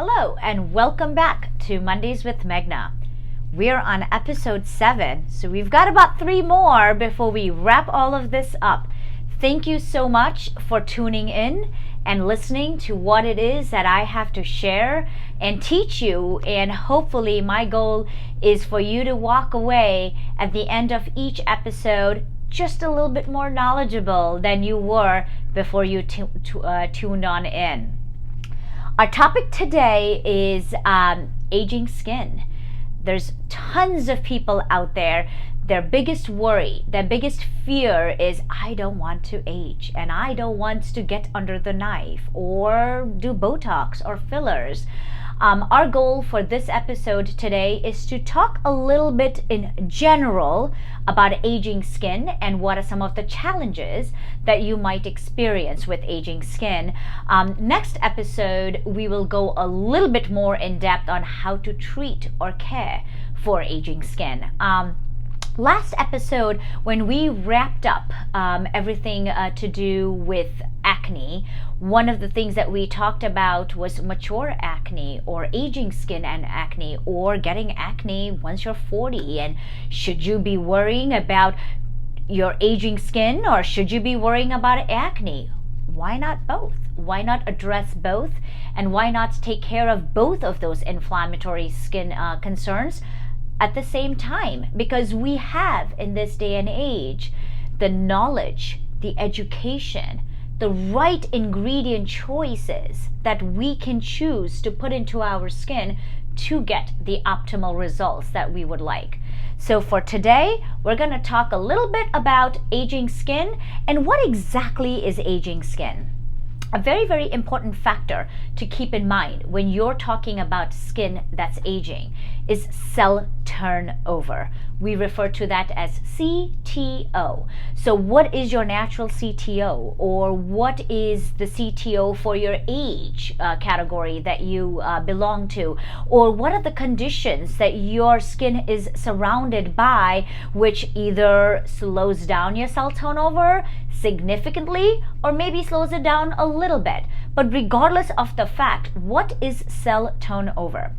Hello and welcome back to Mondays with Meghna. We're on episode 7, so we've got about 3 more before we wrap all of this up. Thank you so much for tuning in and listening to what it is that I have to share and teach you, and hopefully my goal is for you to walk away at the end of each episode just a little bit more knowledgeable than you were before you tuned on in. Our topic today is aging skin. There's tons of people out there. Their biggest worry, their biggest fear is, I don't want to age and I don't want to get under the knife or do Botox or fillers. Our goal for this episode today is to talk a little bit in general about aging skin and what are some of the challenges that you might experience with aging skin. Next episode, we will go a little bit more in depth on how to treat or care for aging skin. Last episode, when we wrapped up everything to do with acne, one of the things that we talked about was mature acne or aging skin and acne, or getting acne once you're 40. And should you be worrying about your aging skin or should you be worrying about acne? Why not both? Why not address both? And why not take care of both of those inflammatory skin concerns at the same time? Because we have, in this day and age, the knowledge, the education, the right ingredient choices that we can choose to put into our skin to get the optimal results that we would like. So for today, we're going to talk a little bit about aging skin and what exactly is aging skin. A very, very important factor to keep in mind when you're talking about skin that's aging is cell turnover. We refer to that as CTO. So what is your natural CTO, or what is the CTO for your age category that you belong to, or what are the conditions that your skin is surrounded by which either slows down your cell turnover significantly or maybe slows it down a little bit. But regardless of the fact, what is cell turnover?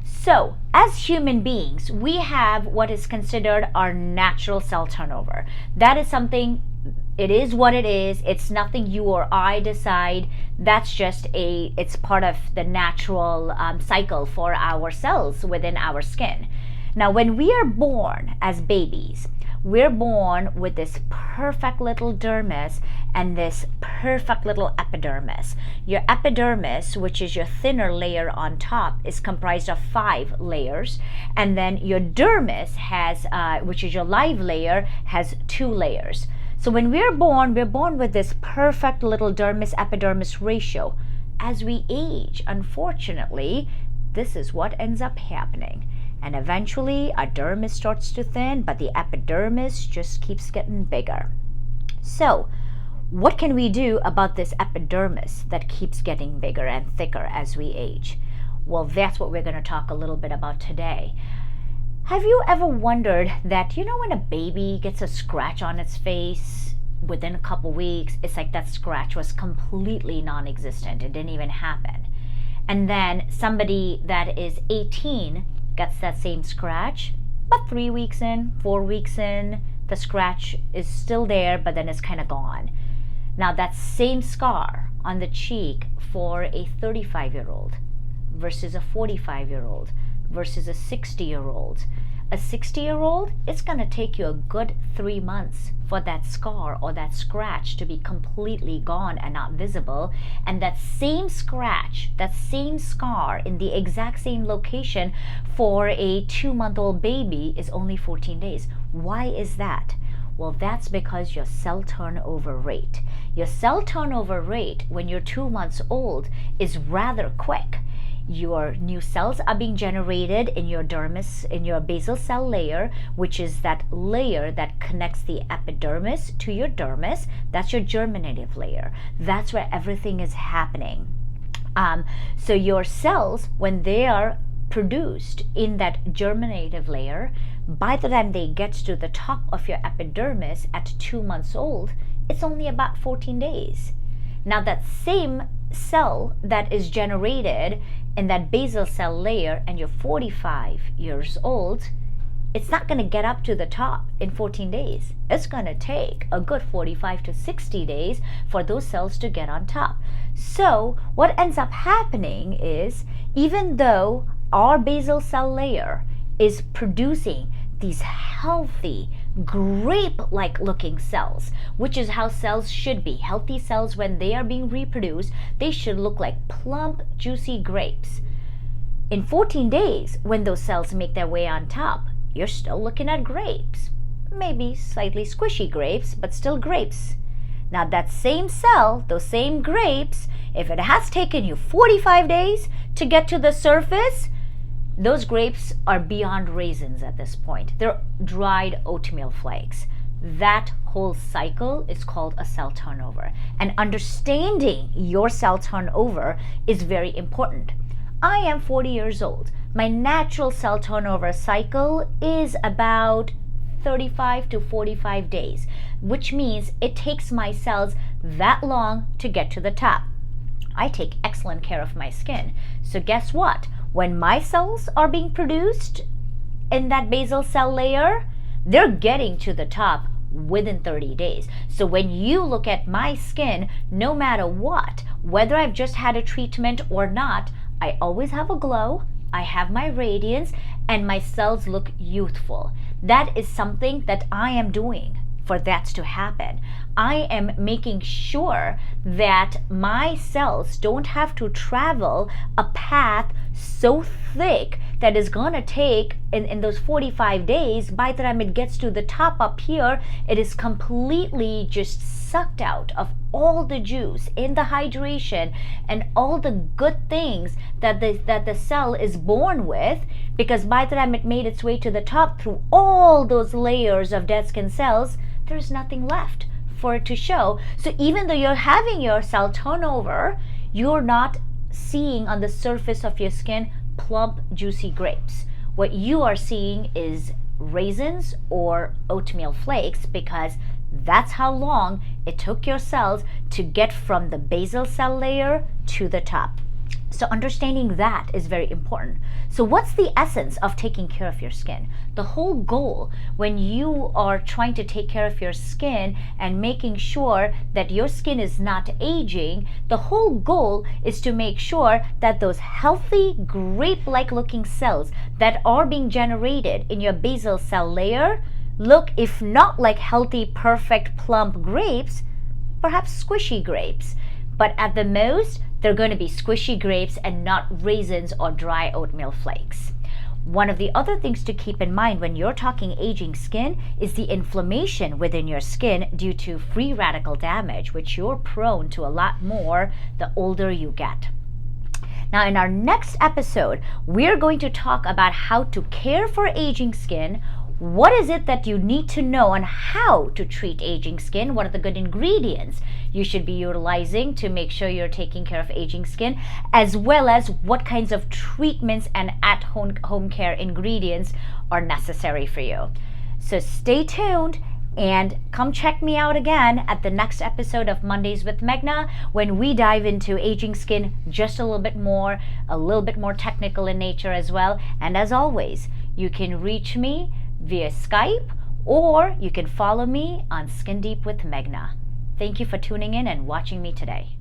So, as human beings, we have what is considered our natural cell turnover. That is something, it is what it is. It's nothing you or I decide. That's just it's part of the natural cycle for our cells within our skin. Now, when we are born as babies, we're born with this perfect little dermis and this perfect little epidermis. Your epidermis, which is your thinner layer on top, is comprised of 5 layers. And then your dermis has, which is your live layer, has 2 layers. So when we're born with this perfect little dermis-epidermis ratio. As we age, unfortunately, this is what ends up happening. And eventually, our dermis starts to thin, but the epidermis just keeps getting bigger. So, what can we do about this epidermis that keeps getting bigger and thicker as we age? Well, that's what we're going to talk a little bit about today. Have you ever wondered that, when a baby gets a scratch on its face, within a couple weeks, it's like that scratch was completely non-existent. It didn't even happen. And then somebody that is 18 gets that same scratch, but 3 weeks in, 4 weeks in, the scratch is still there, but then it's kind of gone. Now that same scar on the cheek for a 35-year-old versus a 45-year-old versus a 60-year-old. A 60-year-old, it's going to take you a good 3 months for that scar or that scratch to be completely gone and not visible. And that same scratch, that same scar in the exact same location for a 2-month-old baby is only 14 days. Why is that? Well, that's because your cell turnover rate. Your cell turnover rate when you're 2 months old is rather quick. Your new cells are being generated in your dermis, in your basal cell layer, which is that layer that connects the epidermis to your dermis. That's your germinative layer. That's where everything is happening. So your cells, when they are produced in that germinative layer, by the time they get to the top of your epidermis at 2 months old, it's only about 14 days. Now that same cell that is generated in that basal cell layer and you're 45 years old, it's not going to get up to the top in 14 days. It's going to take a good 45 to 60 days for those cells to get on top. So what ends up happening is, even though our basal cell layer is producing these healthy, grape-like looking cells, which is how cells should be. Healthy cells, when they are being reproduced, they should look like plump, juicy grapes. In 14 days, when those cells make their way on top, you're still looking at grapes. Maybe slightly squishy grapes, but still grapes. Now that same cell, those same grapes, if it has taken you 45 days to get to the surface, those grapes are beyond raisins at this point. They're dried oatmeal flakes. That whole cycle is called a cell turnover. And understanding your cell turnover is very important. I am 40 years old. My natural cell turnover cycle is about 35 to 45 days, which means it takes my cells that long to get to the top. I take excellent care of my skin. So guess what? When my cells are being produced in that basal cell layer, they're getting to the top within 30 days. So when you look at my skin, no matter what, whether I've just had a treatment or not, I always have a glow, I have my radiance, and my cells look youthful. That is something that I am doing for that to happen. I am making sure that my cells don't have to travel a path so thick that is going to take, in those 45 days, by the time it gets to the top up here, it is completely just sucked out of all the juice and the hydration and all the good things that the cell is born with, because by the time it made its way to the top through all those layers of dead skin cells, there's nothing left for it to show. So even though you're having your cell turnover, you're not seeing on the surface of your skin plump, juicy grapes. What you are seeing is raisins or oatmeal flakes, because that's how long it took your cells to get from the basal cell layer to the top. So understanding that is very important. So what's the essence of taking care of your skin? The whole goal when you are trying to take care of your skin and making sure that your skin is not aging, the whole goal is to make sure that those healthy, grape-like looking cells that are being generated in your basal cell layer look, if not like healthy, perfect, plump grapes, perhaps squishy grapes. But at the most, they're going to be squishy grapes and not raisins or dry oatmeal flakes. One of the other things to keep in mind when you're talking aging skin is the inflammation within your skin due to free radical damage, which you're prone to a lot more the older you get. Now, in our next episode, we're going to talk about how to care for aging skin. What is it that you need to know on how to treat aging skin? What are the good ingredients you should be utilizing to make sure you're taking care of aging skin, as well as what kinds of treatments and at-home care ingredients are necessary for you. So stay tuned and come check me out again at the next episode of Mondays with Meghna, when we dive into aging skin just a little bit more technical in nature as well. And as always, you can reach me via Skype, or you can follow me on Skin Deep with Meghna. Thank you for tuning in and watching me today.